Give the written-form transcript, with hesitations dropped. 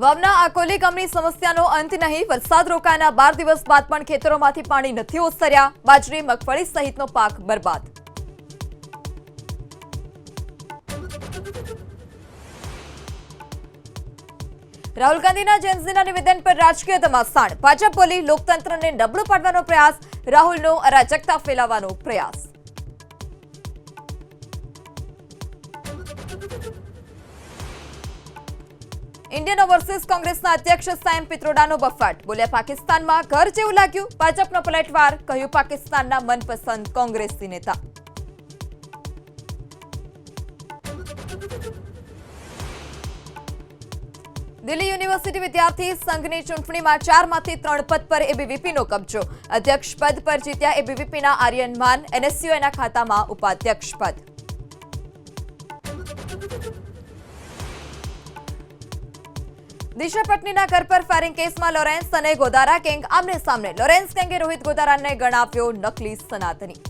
વાવના આકોલી ગામની સમસ્યાનો અંત નહીં. વરસાદ રોકાયાના 12 દિવસ બાદ પણ ખેતરોમાંથી પાણી નથી ઓસર્યા. બાજરી, મગફળી સહિતનો પાક બરબાદ. રાહુલ ગાંધીના જેન્ઝીના નિવેદન પર રાજકીય ધમાસાણ. ભાજપ બોલી લોકતંત્રને નબળું પાડવાનો પ્રયાસ. રાહુલનો અરાજકતા ફેલાવવાનો પ્રયાસ. इंडियन ओवरसीज कांग्रेसના અધ્યક્ષ સાયમ પિત્રોડાનો બફાટ. બોલ્યા પાકિસ્તાનમાં ઘર જેવું લાગ્યું. ભાજપનો પલટવાર. કહ્યું પાકિસ્તાનના મનપસંદ કોંગ્રેસી નેતા. દિલ્હી યુનિવર્સિટી વિદ્યાર્થી સંઘની ચૂંટણીમાં 4 માંથી 3 પદ પર એબીવીપીનો કબજો. અધ્યક્ષ પદ પર જીત્યા એબીવીપીના આર્યન માન. એનએસયુઆઈના ખાતામાં ઉપાધ્યક્ષ પદ. દિશા પટનીના ઘર પર ફાયરિંગ કેસમાં લોરેન્સ અને ગોદારા ગેંગ આમને સામને. લોરેન્સ ગેંગે રોહિત ગોદારાને ગણાવ્યો નકલી સનાતની.